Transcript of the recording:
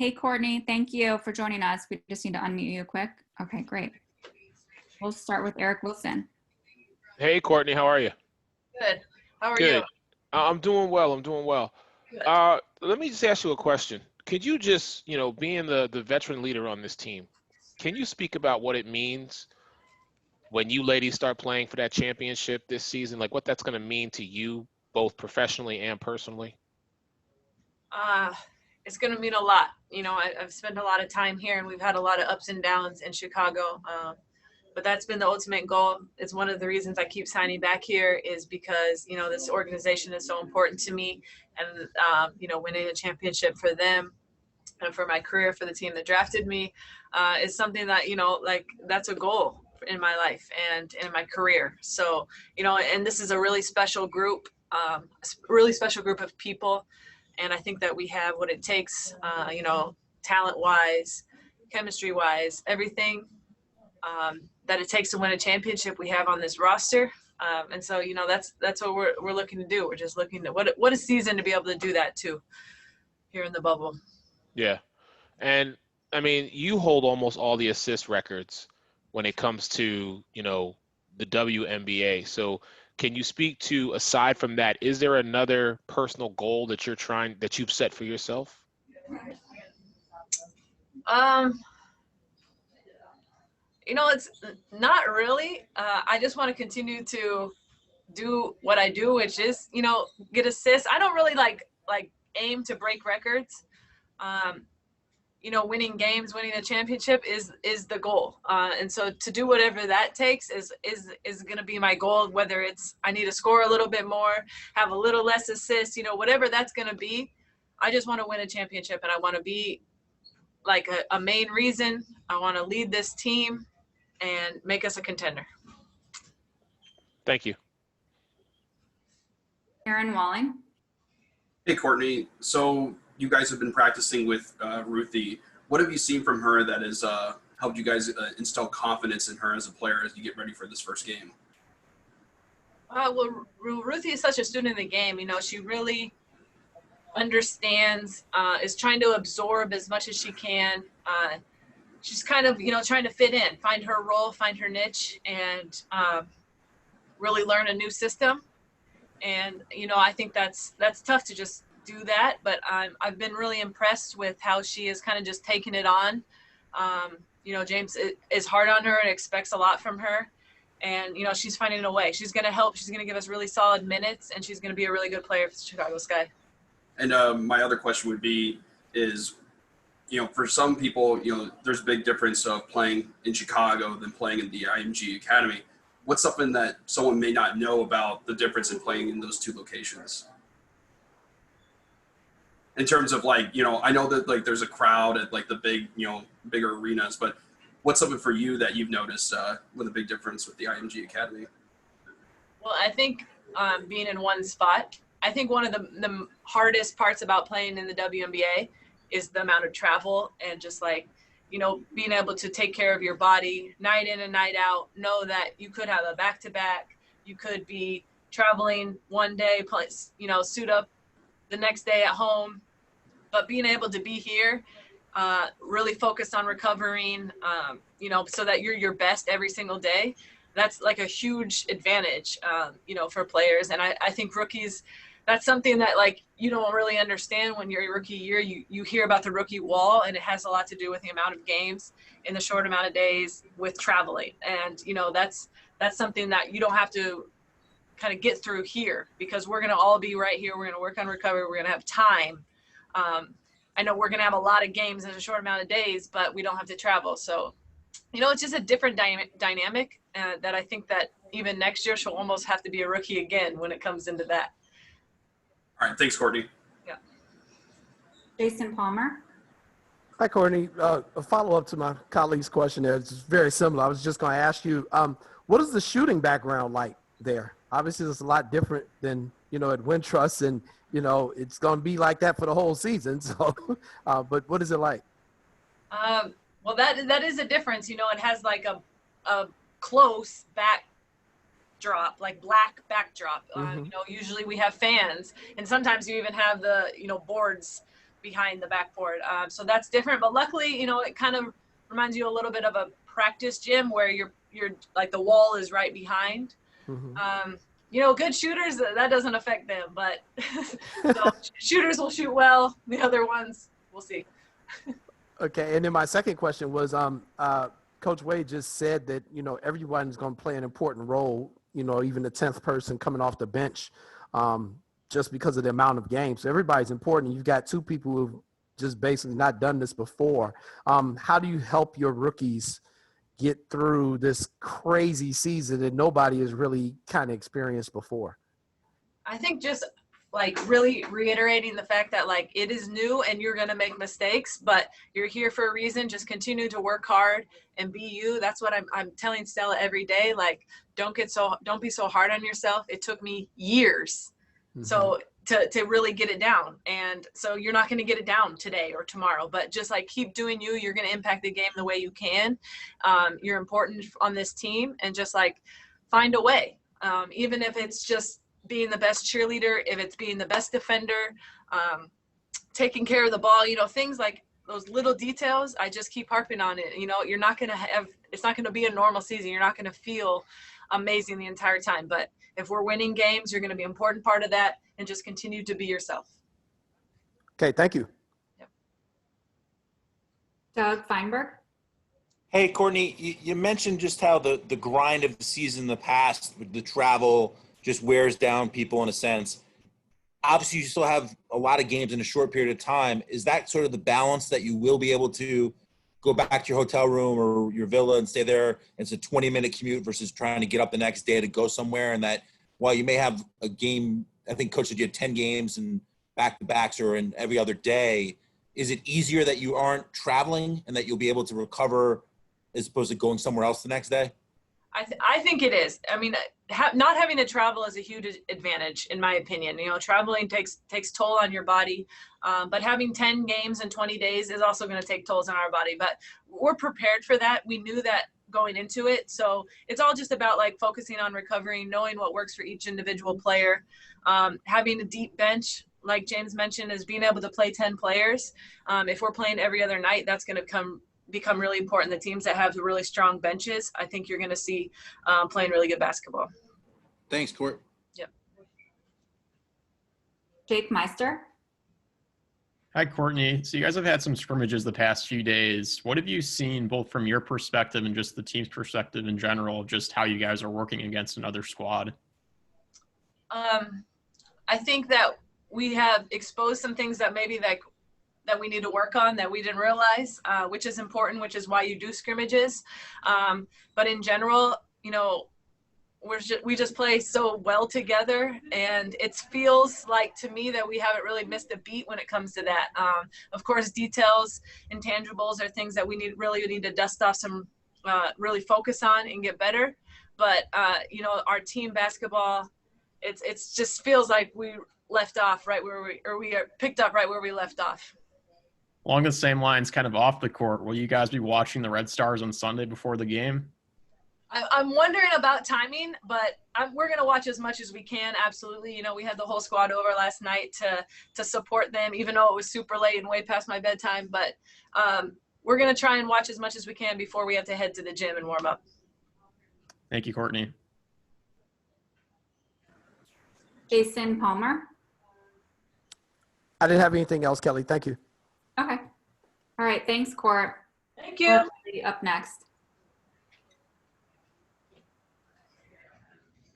Hey, Courtney, thank you for joining us. We just need to unmute you quick. Okay, great. We'll start with Eric Wilson. Hey, Courtney, how are you? Good. How are you? Good. I'm doing well. I'm doing well. Good. Let me just ask you a question. Could you just, being the veteran leader on this team, can you speak about what it means when you ladies start playing for that championship this season, like what that's going to mean to you, both professionally and personally? It's going to mean a lot. I've spent a lot of time here, and we've had a lot of ups and downs in Chicago. But that's been the ultimate goal. It's one of the reasons I keep signing back here is because, this organization is so important to me, and, winning a championship for them and for my career, for the team that drafted me, is something that, that's a goal in my life and in my career. So, and this is a really special group, of people. And I think that we have what it takes, talent-wise, chemistry-wise, everything that it takes to win a championship we have on this roster. And so, that's what we're looking to do. We're just looking to what a season to be able to do that too here in the bubble. Yeah. And I mean, you hold almost all the assist records when it comes to, the WNBA. So can you speak to, aside from that, is there another personal goal that you've set for yourself? It's not really. I just want to continue to do what I do, which is, get assists. I don't really like aim to break records. Winning games, winning a championship is the goal. And so to do whatever that takes is going to be my goal, whether it's I need to score a little bit more, have a little less assists, whatever that's going to be. I just want to win a championship, and I want to be like a main reason. I want to lead this team and make us a contender. Thank you. Aaron Walling. Hey, Courtney. So you guys have been practicing with Ruthie. What have you seen from her that has helped you guys instill confidence in her as a player as you get ready for this first game? Well, Ruthie is such a student of the game. She really understands, is trying to absorb as much as she can. She's kind of, trying to fit in, find her role, find her niche, and really learn a new system. And, I think that's tough to just do that, but I've been really impressed with how she is kind of just taking it on. James is hard on her and expects a lot from her. And, she's finding a way. She's going to help. She's going to give us really solid minutes, and she's going to be a really good player for the Chicago Sky. And my other question would be is, for some people, there's a big difference of playing in Chicago than playing in the IMG Academy. What's something that someone may not know about the difference in playing in those two locations? In terms of I know that there's a crowd at the big, bigger arenas, but what's something for you that you've noticed with a big difference with the IMG Academy? Well, I think being in one spot, I think one of the hardest parts about playing in the WNBA is the amount of travel and just being able to take care of your body night in and night out, know that you could have a back-to-back, you could be traveling one day, suit up the next day at home, but being able to be here, really focused on recovering, so that you're your best every single day. That's a huge advantage, for players. And I think rookies, that's something that you don't really understand when you're a rookie year. You hear about the rookie wall, and it has a lot to do with the amount of games in the short amount of days with traveling. And, that's something that you don't have to kind of get through here, because we're going to all be right here. We're going to work on recovery. We're going to have time. I know we're going to have a lot of games in a short amount of days, but we don't have to travel. So, it's just a different dynamic that I think that even next year she'll almost have to be a rookie again when it comes into that. All right. Thanks, Courtney. Yeah. Jason Palmer. Hi, Courtney. A follow-up to my colleague's question there. It's very similar. I was just going to ask you, what is the shooting background like there? Obviously, it's a lot different than, at Wintrust, and, it's going to be like that for the whole season. So, but what is it like? Well, that is a difference. It has a close backdrop, black backdrop. Usually we have fans, and sometimes you even have the, boards behind the backboard. So that's different. But luckily, it kind of reminds you a little bit of a practice gym where you're like the wall is right behind. Mm-hmm. Good shooters, that doesn't affect them, but so shooters will shoot well. The other ones, we'll see. Okay, and then my second question was, Coach Wade just said that, everyone's going to play an important role, even the 10th person coming off the bench, just because of the amount of games. So everybody's important. You've got two people who've just basically not done this before. How do you help your rookies get through this crazy season that nobody has really kind of experienced before? I think just like really reiterating the fact that like it is new and you're going to make mistakes, but you're here for a reason. Just continue to work hard and be you. That's what I'm telling Stella every day. Like, don't be so hard on yourself. It took me years. Mm-hmm. So to really get it down. And so you're not going to get it down today or tomorrow, but just like keep doing you. You're going to impact the game the way you can. You're important on this team, and just like find a way. Even if it's just being the best cheerleader, if it's being the best defender, taking care of the ball, things like those little details. I just keep harping on it. You're not going to it's not going to be a normal season. You're not going to feel amazing the entire time, but if we're winning games, you're going to be an important part of that, and just continue to be yourself. Okay, thank you. Yep. Doug Feinberg. Hey, Courtney, you mentioned just how the grind of the season in the past, the travel, just wears down people in a sense. Obviously, you still have a lot of games in a short period of time. Is that sort of the balance that you will be able to go back to your hotel room or your villa and stay there? It's a 20-minute commute versus trying to get up the next day to go somewhere. And that while you may have a game, I think Coach said you had 10 games and back-to-backs or in every other day, is it easier that you aren't traveling and that you'll be able to recover as opposed to going somewhere else the next day? I think it is. I mean, not having to travel is a huge advantage, in my opinion. Traveling takes toll on your body, but having 10 games in 20 days is also going to take tolls on our body. But we're prepared for that. We knew that going into it. So it's all just about like focusing on recovering, knowing what works for each individual player, having a deep bench. Like James mentioned, is being able to play 10 players. If we're playing every other night, that's going to become really important. The teams that have really strong benches, I think you're going to see playing really good basketball. Thanks, Court. Yep. Jake Meister. Hi, Courtney. So you guys have had some scrimmages the past few days. What have you seen both from your perspective and just the team's perspective in general, just how you guys are working against another squad? I think that we have exposed some ththings that maybe that we need to work on that we didn't realize, which is important, which is why you do scrimmages. But in general, we just play so well together, and it feels like to me that we haven't really missed a beat when it comes to that. Of course, details, intangibles are things that we need to dust off some, really focus on and get better. But our team basketball, it's just feels like we left off right where we are picked up right where we left off. Along the same lines, kind of off the court, will you guys be watching the Red Stars on Sunday before the game? I'm wondering about timing, but we're going to watch as much as we can. Absolutely. We had the whole squad over last night to support them, even though it was super late and way past my bedtime. But we're going to try and watch as much as we can before we have to head to the gym and warm up. Thank you, Courtney. Jason Palmer. I didn't have anything else, Kelly. Thank you. Okay. All right. Thanks, Court. Thank you. Up next.